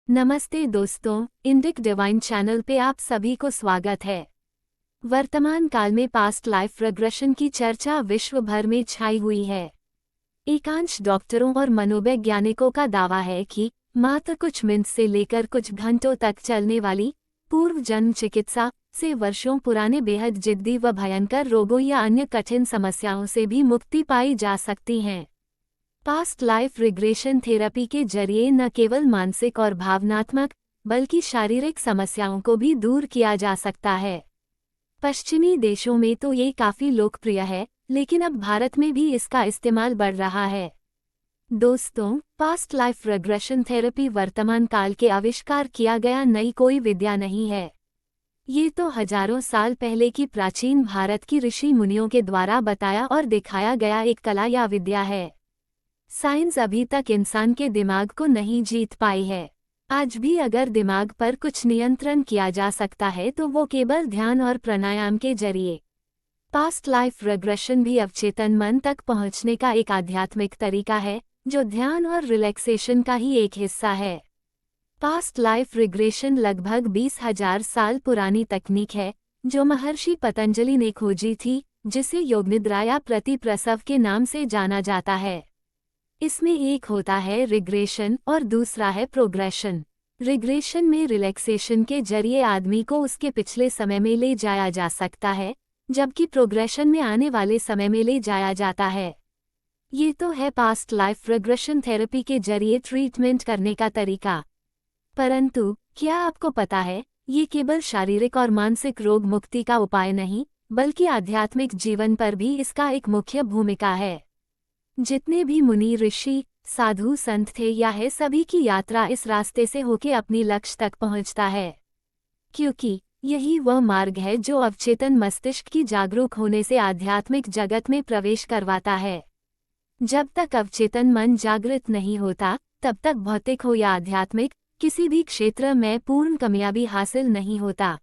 नमस्ते दोस्तों, Indic divine channel पे आप सभी को स्वागत है। वर्तमान काल में पास्ट लाइफ रिग्रेशन की चर्चा विश्व भर में छाई हुई है। एकांश डॉक्टरों और मनोवैज्ञानिकों का दावा है कि मात्र कुछ मिनट से लेकर कुछ घंटों तक चलने वाली पूर्व जन्म चिकित्सा से वर्षों पुराने बेहद जिद्दी व भयंकर रोगों या अन्य कठिन समस्याओं से भी मुक्ति पाई जा सकती है। पास्ट लाइफ रिग्रेशन थेरेपी के जरिए न केवल मानसिक और भावनात्मक बल्कि शारीरिक समस्याओं को भी दूर किया जा सकता है। पश्चिमी देशों में तो ये काफ़ी लोकप्रिय है, लेकिन अब भारत में भी इसका इस्तेमाल बढ़ रहा है। दोस्तों, पास्ट लाइफ रिग्रेशन थेरेपी वर्तमान काल के आविष्कार किया गया नई कोई विद्या नहीं है। ये तो हजारों साल पहले की प्राचीन भारत की ऋषि मुनियों के द्वारा बताया और दिखाया गया एक कला या विद्या है। साइंस अभी तक इंसान के दिमाग को नहीं जीत पाई है। आज भी अगर दिमाग पर कुछ नियंत्रण किया जा सकता है तो वो केवल ध्यान और प्राणायाम के जरिए। पास्ट लाइफ रिग्रेशन भी अवचेतन मन तक पहुंचने का एक आध्यात्मिक तरीका है, जो ध्यान और रिलैक्सेशन का ही एक हिस्सा है। पास्ट लाइफ रिग्रेशन लगभग 20,000 साल पुरानी तकनीक है, जो महर्षि पतंजलि ने खोजी थी, जिसे योगनिद्रा या प्रतिप्रसव के नाम से जाना जाता है। इसमें एक होता है रिग्रेशन और दूसरा है प्रोग्रेशन। रिग्रेशन में रिलैक्सेशन के जरिए आदमी को उसके पिछले समय में ले जाया जा सकता है, जबकि प्रोग्रेशन में आने वाले समय में ले जाया जाता है। ये तो है पास्ट लाइफ रिग्रेशन थेरेपी के जरिए ट्रीटमेंट करने का तरीका। परंतु क्या आपको पता है, ये केवल शारीरिक और मानसिक रोग मुक्ति का उपाय नहीं, बल्कि आध्यात्मिक जीवन पर भी इसका एक मुख्य भूमिका है। जितने भी मुनि ऋषि साधु संत थे या है, सभी की यात्रा इस रास्ते से होके अपनी लक्ष्य तक पहुंचता है, क्योंकि यही वह मार्ग है जो अवचेतन मस्तिष्क की जागरूक होने से आध्यात्मिक जगत में प्रवेश करवाता है। जब तक अवचेतन मन जागृत नहीं होता, तब तक भौतिक हो या आध्यात्मिक किसी भी क्षेत्र में पूर्ण कामयाबी हासिल नहीं होता।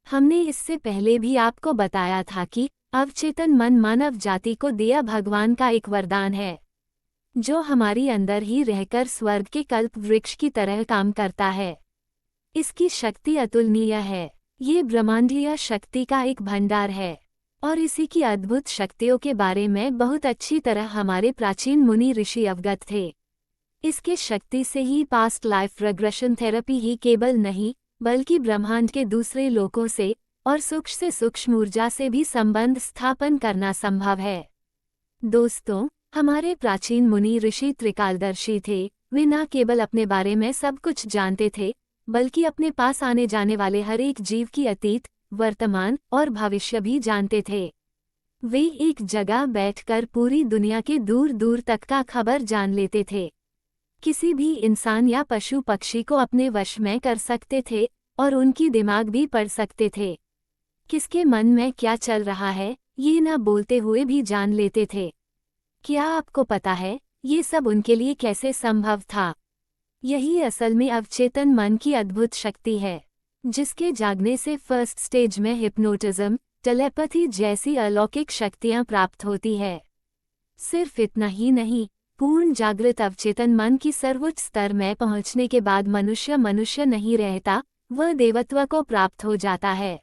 हमने इससे पहले भी आपको बताया था कि अवचेतन मन मानव जाति को दिया भगवान का एक वरदान है, जो हमारी अंदर ही रहकर स्वर्ग के कल्प वृक्ष की तरह काम करता है। इसकी शक्ति अतुलनीय है। ये ब्रह्मांडीय शक्ति का एक भंडार है और इसी की अद्भुत शक्तियों के बारे में बहुत अच्छी तरह हमारे प्राचीन मुनि ऋषि अवगत थे। इसके शक्ति से ही पास्ट लाइफ रिग्रेशन थेरेपी ही केवल नहीं, बल्कि ब्रह्मांड के दूसरे लोकों से और सूक्ष्म से सूक्ष्म ऊर्जा से भी संबंध स्थापन करना संभव है। दोस्तों, हमारे प्राचीन मुनि ऋषि त्रिकालदर्शी थे। वे न केवल अपने बारे में सब कुछ जानते थे, बल्कि अपने पास आने जाने वाले हर एक जीव की अतीत, वर्तमान और भविष्य भी जानते थे। वे एक जगह बैठकर पूरी दुनिया के दूर दूर तक का खबर जान लेते थे। किसी भी इंसान या पशु पक्षी को अपने वश में कर सकते थे और उनकी दिमाग भी पढ़ सकते थे। किसके मन में क्या चल रहा है, ये न बोलते हुए भी जान लेते थे। क्या आपको पता है, ये सब उनके लिए कैसे संभव था? यही असल में अवचेतन मन की अद्भुत शक्ति है, जिसके जागने से फर्स्ट स्टेज में हिप्नोटिज्म, टेलीपैथी जैसी अलौकिक शक्तियां प्राप्त होती है। सिर्फ इतना ही नहीं, पूर्ण जागृत अवचेतन मन की सर्वोच्च स्तर में पहुंचने के बाद मनुष्य नहीं रहता, वह देवत्व को प्राप्त हो जाता है।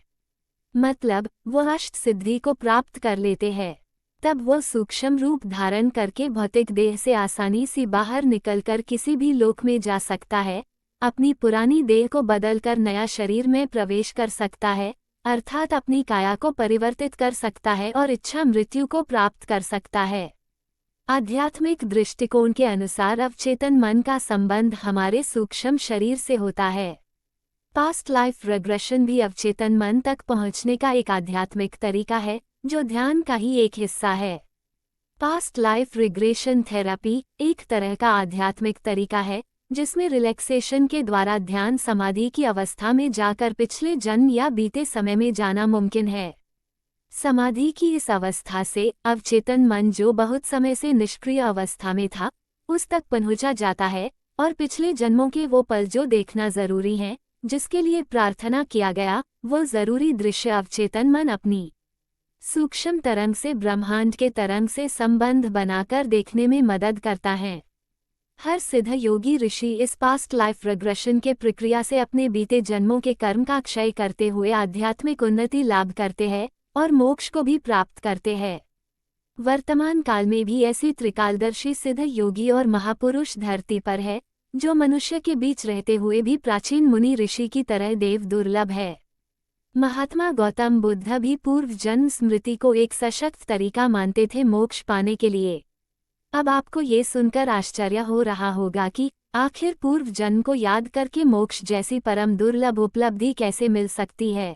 मतलब वह अष्ट सिद्धि को प्राप्त कर लेते हैं। तब वह सूक्ष्म रूप धारण करके भौतिक देह से आसानी से बाहर निकलकर किसी भी लोक में जा सकता है, अपनी पुरानी देह को बदलकर नया शरीर में प्रवेश कर सकता है, अर्थात अपनी काया को परिवर्तित कर सकता है और इच्छा मृत्यु को प्राप्त कर सकता है। आध्यात्मिक दृष्टिकोण के अनुसार अवचेतन मन का संबंध हमारे सूक्ष्म शरीर से होता है। पास्ट लाइफ रिग्रेशन भी अवचेतन मन तक पहुंचने का एक आध्यात्मिक तरीका है, जो ध्यान का ही एक हिस्सा है। पास्ट लाइफ रिग्रेशन थेरेपी एक तरह का आध्यात्मिक तरीका है, जिसमें रिलैक्सेशन के द्वारा ध्यान समाधि की अवस्था में जाकर पिछले जन्म या बीते समय में जाना मुमकिन है। समाधि की इस अवस्था से अवचेतन मन, जो बहुत समय से निष्क्रिय अवस्था में था, उस तक पहुंचा जाता है और पिछले जन्मों के वो पल जो देखना जरूरी हैं, जिसके लिए प्रार्थना किया गया, वो जरूरी दृश्य अवचेतन मन अपनी सूक्ष्म तरंग से ब्रह्मांड के तरंग से संबंध बनाकर देखने में मदद करता है। हर सिद्ध योगी ऋषि इस पास्ट लाइफ रिग्रेशन के प्रक्रिया से अपने बीते जन्मों के कर्म का क्षय करते हुए आध्यात्मिक उन्नति लाभ करते हैं और मोक्ष को भी प्राप्त करते हैं। वर्तमान काल में भी ऐसी त्रिकालदर्शी सिद्ध योगी और महापुरुष धरती पर है, जो मनुष्य के बीच रहते हुए भी प्राचीन मुनि ऋषि की तरह देव दुर्लभ है। महात्मा गौतम बुद्ध भी पूर्व जन्म स्मृति को एक सशक्त तरीका मानते थे मोक्ष पाने के लिए। अब आपको ये सुनकर आश्चर्य हो रहा होगा कि आखिर पूर्व जन्म को याद करके मोक्ष जैसी परम दुर्लभ उपलब्धि कैसे मिल सकती है।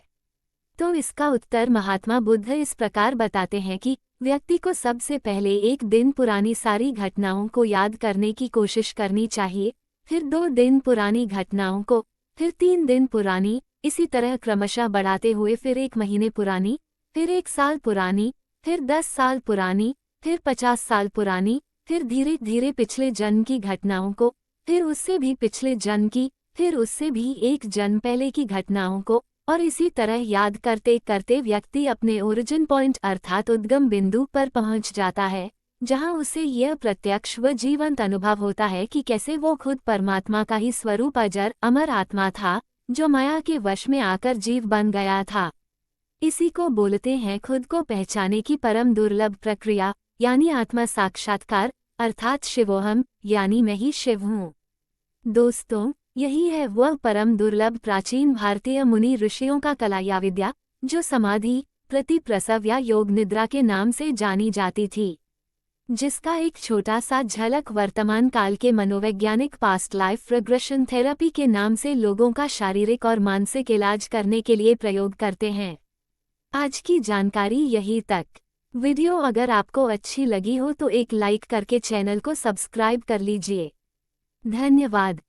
तो इसका उत्तर महात्मा बुद्ध इस प्रकार बताते हैं कि व्यक्ति को सबसे पहले एक दिन पुरानी सारी घटनाओं को याद करने की कोशिश करनी चाहिए, फिर 2 दिन पुरानी घटनाओं को, फिर 3 दिन पुरानी, इसी तरह क्रमशः बढ़ाते हुए फिर 1 महीने पुरानी, फिर 1 साल पुरानी, फिर 10 साल पुरानी, फिर 50 साल पुरानी, फिर धीरे धीरे पिछले जन्म की घटनाओं को, फिर उससे भी पिछले जन्म की, फिर उससे भी 1 जन्म पहले की घटनाओं को, और इसी तरह याद करते करते व्यक्ति अपने ओरिजिन पॉइंट अर्थात उद्गम बिंदु पर पहुंच जाता है, जहां उसे यह प्रत्यक्ष व जीवंत अनुभव होता है कि कैसे वो खुद परमात्मा का ही स्वरूप अजर अमर आत्मा था, जो माया के वश में आकर जीव बन गया था। इसी को बोलते हैं खुद को पहचाने की परम दुर्लभ प्रक्रिया, यानी आत्मा साक्षात्कार, अर्थात शिवोहम, यानी मैं ही शिव हूँ। दोस्तों, यही है वह परम दुर्लभ प्राचीन भारतीय मुनि ऋषियों का कला या विद्या, जो समाधि, प्रतिप्रसव या योग निद्रा के नाम से जानी जाती थी, जिसका एक छोटा सा झलक वर्तमान काल के मनोवैज्ञानिक पास्ट लाइफ रिग्रेशन थेरेपी के नाम से लोगों का शारीरिक और मानसिक इलाज करने के लिए प्रयोग करते हैं। आज की जानकारी यही तक। वीडियो अगर आपको अच्छी लगी हो तो एक लाइक करके चैनल को सब्सक्राइब कर लीजिए। धन्यवाद।